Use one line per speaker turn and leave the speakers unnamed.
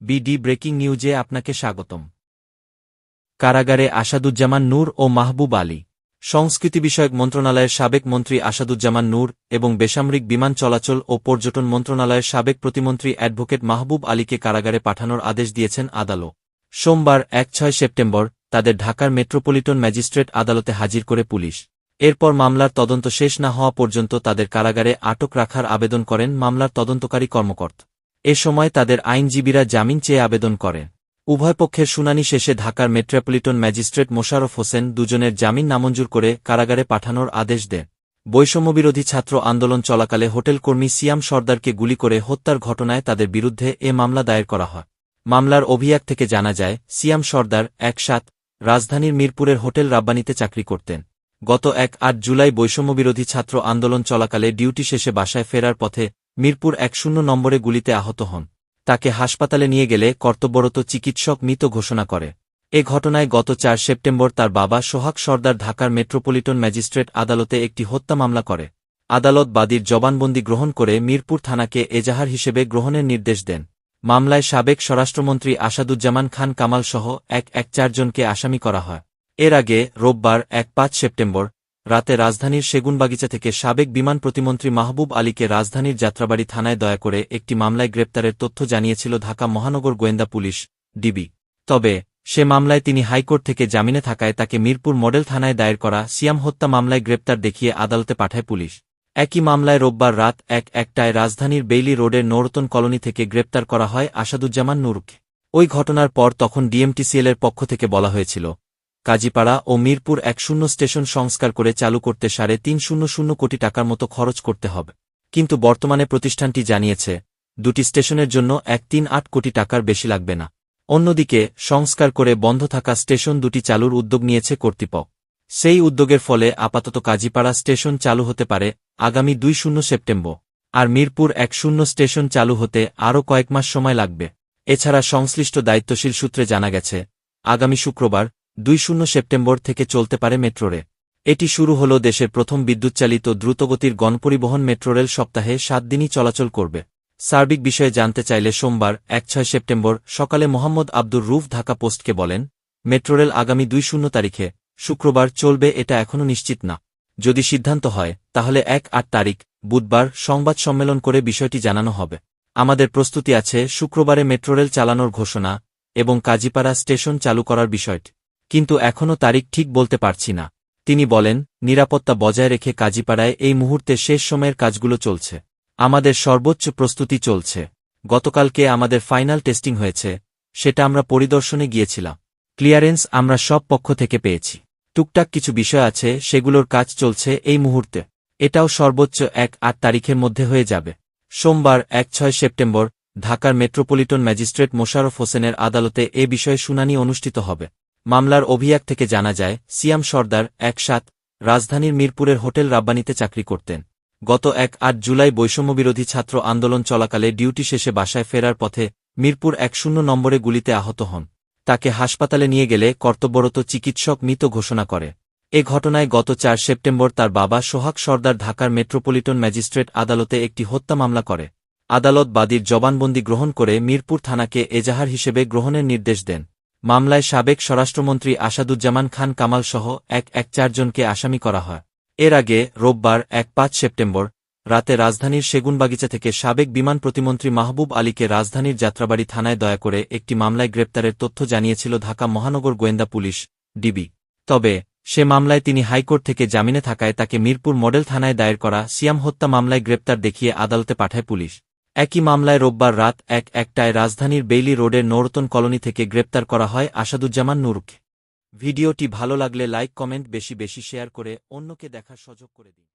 BD breaking নিউজে আপনাকে স্বাগতম। কারাগারে আসাদুজ্জামান নূর ও মাহবুব আলী। সংস্কৃতি বিষয়ক মন্ত্রণালয়ের সাবেক মন্ত্রী আসাদুজ্জামান নূর এবং বেসামরিক বিমান চলাচল ও পর্যটন মন্ত্রণালয়ের সাবেক প্রতিমন্ত্রী অ্যাডভোকেট মাহবুব আলীকে কারাগারে পাঠানোর আদেশ দিয়েছেন আদালত। সোমবার ১-৬ সেপ্টেম্বর তাদের ঢাকার মেট্রোপলিটন ম্যাজিস্ট্রেট আদালতে হাজির করে পুলিশ। এরপর মামলার তদন্ত শেষ না হওয়া পর্যন্ত তাদের কারাগারে আটক রাখার আবেদন করেন মামলার তদন্তকারী কর্মকর্তা। এ সময় তাদের আইনজীবীরা জামিন চেয়ে আবেদন করেন। উভয় পক্ষের শুনানি শেষে ঢাকার মেট্রোপলিটন ম্যাজিস্ট্রেট মোশাররফ হোসেন দুজনের জামিন নামঞ্জুর করে কারাগারে পাঠানোর আদেশ দেন। বৈষম্যবিরোধী ছাত্র আন্দোলন চলাকালে হোটেলকর্মী সিয়াম সরদারকে গুলি করে হত্যার ঘটনায় তাদের বিরুদ্ধে এ মামলা দায়ের করা হয়। মামলার অভিযোগ থেকে জানা যায়, সিয়াম সরদার ১-৭ রাজধানীর মিরপুরের হোটেল রাব্বানিতে চাকরি করতেন। গত ১-৮ জুলাই বৈষম্যবিরোধী ছাত্র আন্দোলন চলাকালে ডিউটি শেষে বাসায় ফেরার পথে মিরপুর ১০ নম্বরে গুলিতে আহত হন। তাকে হাসপাতালে নিয়ে গেলে কর্তব্যরত চিকিৎসক মৃত ঘোষণা করে। এ ঘটনায় গত ৪ সেপ্টেম্বর তার বাবা সোহাগ সরদার ঢাকার মেট্রোপলিটন ম্যাজিস্ট্রেট আদালতে একটি হত্যা মামলা করে। আদালত বাদীর জবানবন্দি গ্রহণ করে মিরপুর থানাকে এজাহার হিসেবে গ্রহণের নির্দেশ দেন। মামলায় সাবেক স্বরাষ্ট্রমন্ত্রী আসাদুজ্জামান খান কামাল সহ ১-১-৪ জনকে আসামি করা হয়। এর আগে রোববার ১-৫ সেপ্টেম্বর রাতে রাজধানীর সেগুনবাগিচা থেকে সাবেক বিমান প্রতিমন্ত্রী মাহবুব আলীকে রাজধানীর যাত্রাবাড়ি থানায় দয়া করে একটি মামলায় গ্রেপ্তারের তথ্য জানিয়েছিল ঢাকা মহানগর গোয়েন্দা পুলিশ ডিবি। তবে সে মামলায় তিনি হাইকোর্ট থেকে জামিনে থাকায় তাকে মিরপুর মডেল থানায় দায়ের করা সিয়াম হত্যা মামলায় গ্রেপ্তার দেখিয়ে আদালতে পাঠায় পুলিশ। একই মামলায় রোববার রাত ১-১টায় রাজধানীর বেইলি রোডের নৌরতন কলোনি থেকে গ্রেপ্তার করা হয় আসাদুজ্জামান নূরকে। ওই ঘটনার পর তখন ডিএমটিসিএলের পক্ষ থেকে বলা হয়েছিল, কাজীপাড়া ও মিরপুর ১০ স্টেশন সংস্কার করে চালু করতে ৩৫০ কোটি টাকার মতো খরচ করতে হবে। কিন্তু বর্তমানে প্রতিষ্ঠানটি জানিয়েছে, দুটি স্টেশনের জন্য ১৩৮ কোটি টাকার বেশি লাগবে না। অন্যদিকে সংস্কার করে বন্ধ থাকা স্টেশন দুটি চালুর উদ্যোগ নিয়েছে কর্তৃপক্ষ। সেই উদ্যোগের ফলে আপাতত কাজীপাড়া স্টেশন চালু হতে পারে আগামী ২ সেপ্টেম্বর, আর মিরপুর ১০ স্টেশন চালু হতে আরও কয়েক মাস সময় লাগবে। এছাড়া সংশ্লিষ্ট দায়িত্বশীল সূত্রে জানা গেছে, আগামী শুক্রবার ২ সেপ্টেম্বর থেকে চলতে পারে মেট্রোরে। এটি শুরু হল দেশের প্রথম বিদ্যুৎচালিত দ্রুতগতির গণপরিবহন মেট্রোরেল, সপ্তাহে ৭ দিনই চলাচল করবে। সার্বিক বিষয়ে জানতে চাইলে সোমবার ১-৬ সেপ্টেম্বর সকালে মোহাম্মদ আব্দুর রুফ ঢাকা পোস্টকে বলেন, মেট্রোরেল আগামী ২ তারিখে শুক্রবার চলবে এটা এখনও নিশ্চিত না। যদি সিদ্ধান্ত হয় তাহলে ১-৮ তারিখ বুধবার সংবাদ সম্মেলন করে বিষয়টি জানানো হবে। আমাদের প্রস্তুতি আছে শুক্রবারে মেট্রোরেল চালানোর ঘোষণা এবং কাজীপাড়া স্টেশন চালু করার বিষয়টি, কিন্তু এখনও তারিখ ঠিক বলতে পারছি না। তিনি বলেন, নিরাপত্তা বজায় রেখে কাজীপাড়ায় এই মুহূর্তে শেষ সময়ের কাজগুলো চলছে। আমাদের সর্বোচ্চ প্রস্তুতি চলছে। গতকালকে আমাদের ফাইনাল টেস্টিং হয়েছে, সেটা আমরা পরিদর্শনে গিয়েছিলাম। ক্লিয়ারেন্স আমরা সব পক্ষ থেকে পেয়েছি। টুকটাক কিছু বিষয় আছে, সেগুলোর কাজ চলছে এই মুহূর্তে। এটাও সর্বোচ্চ ১-৮ তারিখের মধ্যে হয়ে যাবে। সোমবার ১-৬ সেপ্টেম্বর ঢাকার মেট্রোপলিটন ম্যাজিস্ট্রেট মোশাররফ হোসেনের আদালতে এ বিষয়ে শুনানি অনুষ্ঠিত হবে। মামলার অভিযোগ থেকে জানা যায়, সিয়াম সরদার ১-৭ রাজধানীর মিরপুরের হোটেল রাব্বানিতে চাকরি করতেন। গত ১-৮ জুলাই বৈষম্যবিরোধী ছাত্র আন্দোলন চলাকালে ডিউটি শেষে বাসায় ফেরার পথে মিরপুর ১০ নম্বরে গুলিতে আহত হন। তাকে হাসপাতালে নিয়ে গেলে কর্তব্যরত চিকিৎসক মৃত ঘোষণা করে। এ ঘটনায় গত ৪ সেপ্টেম্বর তার বাবা সোহাগ সরদার ঢাকার মেট্রোপলিটন ম্যাজিস্ট্রেট আদালতে একটি হত্যা মামলা করে। আদালত বাদীর জবানবন্দি গ্রহণ করে মিরপুর থানাকে এজাহার হিসেবে গ্রহণের নির্দেশ দেন। মামলায় সাবেক স্বরাষ্ট্রমন্ত্রী আসাদুজ্জামান খান কামাল সহ ১-১-৪ জনকে আসামি করা হয়। এর আগে রোববার ১-৫ সেপ্টেম্বর রাতে রাজধানীর সেগুনবাগিচা থেকে সাবেক বিমান প্রতিমন্ত্রী মাহবুব আলীকে রাজধানীর যাত্রাবাড়ি থানায় দয়া করে একটি মামলায় গ্রেপ্তারের তথ্য জানিয়েছিল ঢাকা মহানগর গোয়েন্দা পুলিশ ডিবি। তবে সে মামলায় তিনি হাইকোর্ট থেকে জামিনে থাকায় তাকে মিরপুর মডেল থানায় দায়ের করা সিয়াম হত্যা মামলায় গ্রেপ্তার দেখিয়ে আদালতে পাঠায় পুলিশ। একই মামলায় রোববার রাত ১-১টায় রাজধানীর বেইলি রোডের নৌরতন কলোনি থেকে গ্রেপ্তার করা হয় আসাদুজ্জামান নূরকে। ভিডিওটি ভালো লাগলে লাইক, কমেন্ট, বেশি বেশি শেয়ার করে অন্যকে দেখার সুযোগ করে দিন।